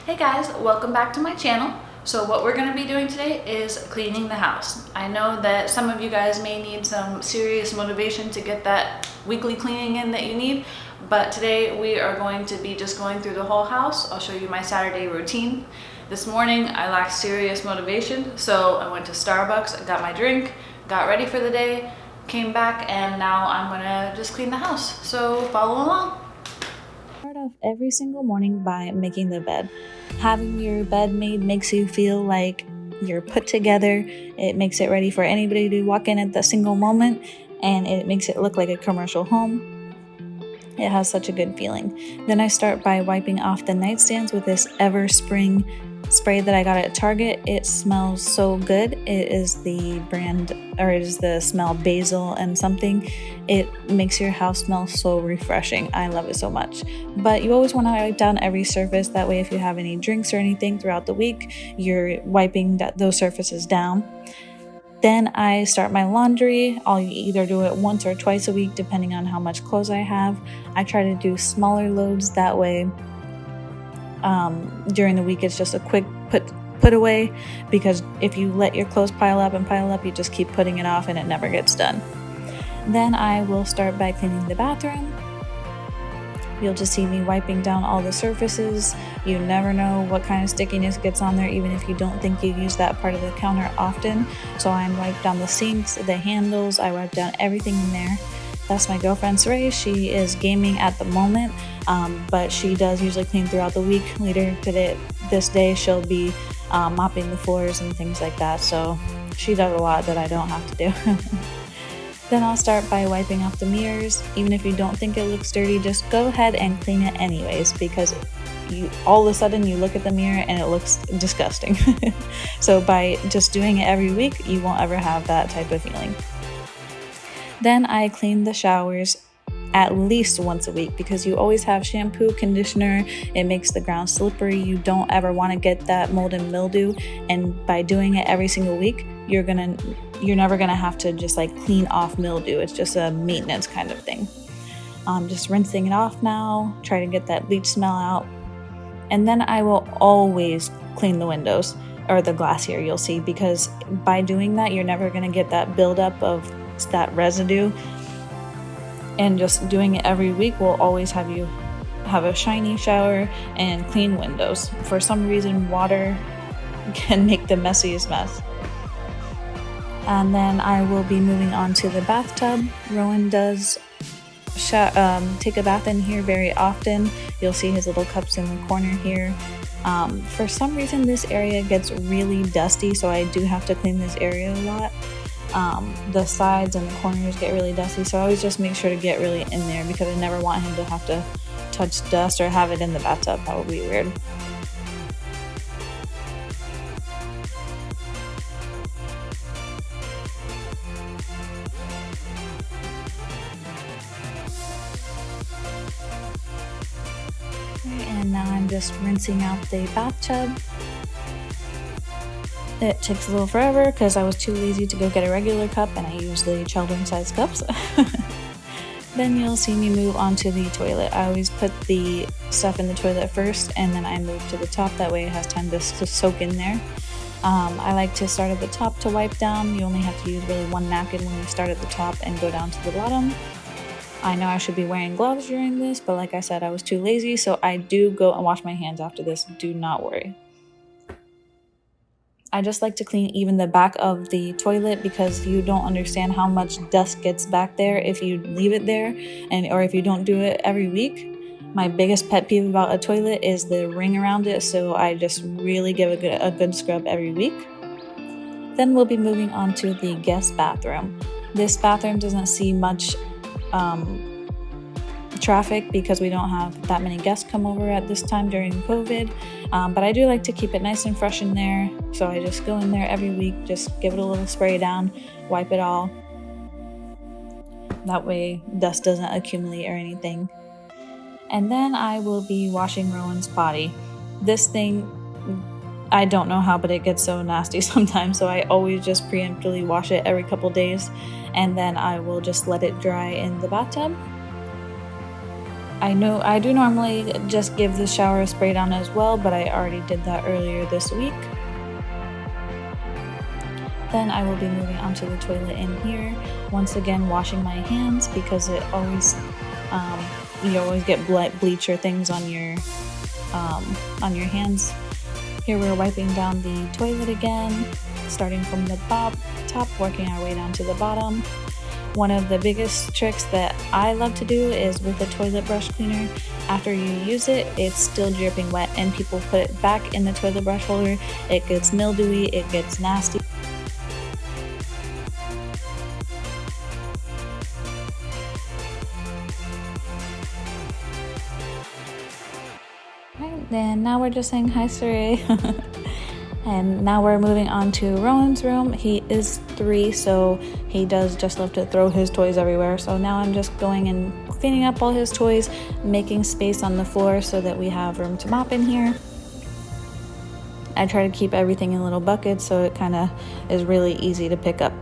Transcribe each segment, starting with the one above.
Hey guys, welcome back to my channel. So what we're going to be doing today is cleaning the house. I know that some of you guys may need some serious motivation to get that weekly cleaning in that you need, but today we are going to be just going through the whole house. I'll show you my Saturday routine. This morning I lacked serious motivation, so I went to Starbucks, got my drink, got ready for the day, came back, and now I'm going to just clean the house. So follow along. Start off every single morning by making the bed. Having your bed made makes you feel like you're put together. It makes it ready for anybody to walk in at that single moment, and it makes it look like a commercial home. It has such a good feeling. Then I start by wiping off the nightstands with this Everspring spray that I got at Target. It smells so good. It is the brand, or it is the smell basil and something. It makes your house smell so refreshing. I love it so much. But you always want to wipe down every surface. That way, if you have any drinks or anything throughout the week, you're wiping those surfaces down. Then I start my laundry. I'll either do it once or twice a week, depending on how much clothes I have. I try to do smaller loads, that way during the week it's just a quick put away, because if you let your clothes pile up, you just keep putting it off and it never gets done. Then I will start by cleaning the bathroom. You'll just see me wiping down all the surfaces. You never know what kind of stickiness gets on there, even if you don't think you use that part of the counter often. So I wipe down the sinks, the handles, I wipe down everything in there. That's my girlfriend Saray. She is gaming at the moment, but she does usually clean throughout the week. Later today, this day, she'll be mopping the floors and things like that. So she does a lot that I don't have to do. Then I'll start by wiping off the mirrors. Even if you don't think it looks dirty, just go ahead and clean it anyways, because all of a sudden you look at the mirror and it looks disgusting. So by just doing it every week, you won't ever have that type of feeling. Then I clean the showers at least once a week, because you always have shampoo, conditioner. It makes the ground slippery. You don't ever want to get that mold and mildew, and by doing it every single week, you're never gonna have to just like clean off mildew. It's just a maintenance kind of thing. Just rinsing it off now, try to get that bleach smell out. And then I will always clean the windows, or the glass here, you'll see, because by doing that, you're never gonna get that buildup of that residue. And just doing it every week will always have you have a shiny shower and clean windows. For some reason, water can make the messiest mess. And then I will be moving on to the bathtub. Rowan does take a bath in here very often. You'll see his little cups in the corner here. For some reason, this area gets really dusty, so I do have to clean this area a lot. The sides and the corners get really dusty, so I always just make sure to get really in there, because I never want him to have to touch dust or have it in the bathtub. That would be weird. And now I'm just rinsing out the bathtub. It takes a little forever because I was too lazy to go get a regular cup, and I use the children's size cups. Then you'll see me move on to the toilet. I always put the stuff in the toilet first, and then I move to the top. That way it has time to soak in there. I like to start at the top to wipe down. You only have to use really one napkin when you start at the top and go down to the bottom. I know I should be wearing gloves during this, but like I said, I was too lazy, so I do go and wash my hands after this. Do not worry. I just like to clean even the back of the toilet, because you don't understand how much dust gets back there if you leave it there, or if you don't do it every week. My biggest pet peeve about a toilet is the ring around it, so I just really give a good scrub every week. Then we'll be moving on to the guest bathroom. This bathroom doesn't see much traffic, because we don't have that many guests come over at this time during COVID, but I do like to keep it nice and fresh in there, so I just go in there every week, just give it a little spray down, wipe it all. That way dust doesn't accumulate or anything. And then I will be washing Rowan's potty. This thing, I don't know how, but it gets so nasty sometimes, so I always just preemptively wash it every couple days, and then I will just let it dry in the bathtub. I know I do normally just give the shower a spray down as well, but I already did that earlier this week. Then I will be moving onto the toilet in here. Once again, washing my hands because it always, you always get bleach or things on your hands. Here we're wiping down the toilet again, starting from the top, working our way down to the bottom. One of the biggest tricks that I love to do is with the toilet brush cleaner. After you use it, it's still dripping wet and people put it back in the toilet brush holder. It gets mildewy, it gets nasty. Right, then now we're just saying hi, Saray. And now we're moving on to Rowan's room. He is 3, so he does just love to throw his toys everywhere. So now I'm just going and cleaning up all his toys, making space on the floor so that we have room to mop in here. I try to keep everything in little buckets so it kind of is really easy to pick up.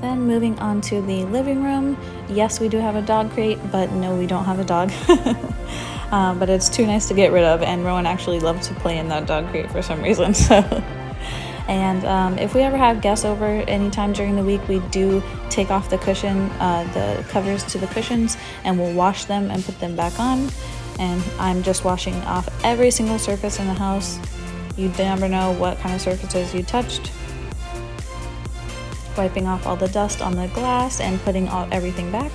Then moving on to the living room. Yes, we do have a dog crate, but no, we don't have a dog. But it's too nice to get rid of, and Rowan actually loves to play in that dog crate for some reason. So, and if we ever have guests over anytime during the week, we do take off the covers to the cushions, and we'll wash them and put them back on. And I'm just washing off every single surface in the house. You never know what kind of surfaces you touched. Wiping off all the dust on the glass and putting everything back.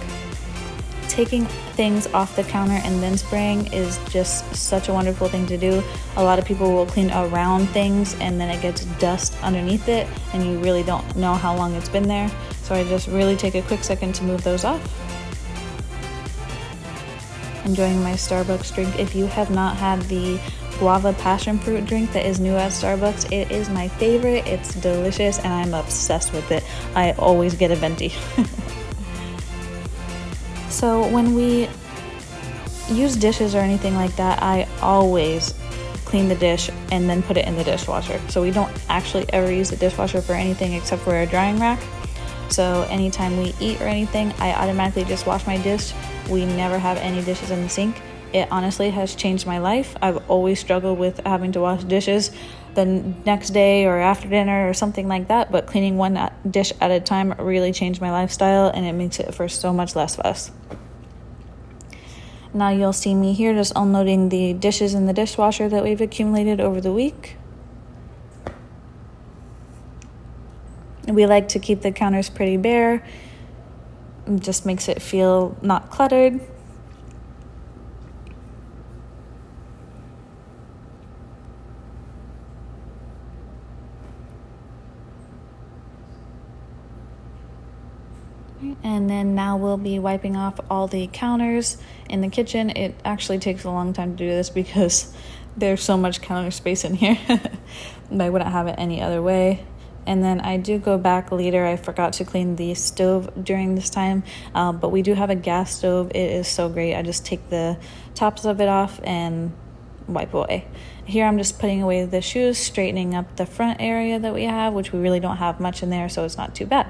Taking things off the counter and then spraying is just such a wonderful thing to do. A lot of people will clean around things and then it gets dust underneath it and you really don't know how long it's been there. So I just really take a quick second to move those off. Enjoying my Starbucks drink. If you have not had the guava passion fruit drink that is new at Starbucks, it is my favorite. It's delicious and I'm obsessed with it. I always get a venti. So when we use dishes or anything like that, I always clean the dish and then put it in the dishwasher. So we don't actually ever use the dishwasher for anything except for a drying rack. So anytime we eat or anything, I automatically just wash my dish. We never have any dishes in the sink. It honestly has changed my life. I've always struggled with having to wash dishes the next day or after dinner or something like that, but cleaning one dish at a time really changed my lifestyle and it makes it for so much less fuss. Now you'll see me here just unloading the dishes in the dishwasher that we've accumulated over the week. We like to keep the counters pretty bare. It just makes it feel not cluttered. And then now we'll be wiping off all the counters in the kitchen. It actually takes a long time to do this because there's so much counter space in here. I wouldn't have it any other way. And then I do go back later. I forgot to clean the stove during this time, but we do have a gas stove. It is so great. I just take the tops of it off and wipe away. Here I'm just putting away the shoes, straightening up the front area that we have, which we really don't have much in there, so it's not too bad.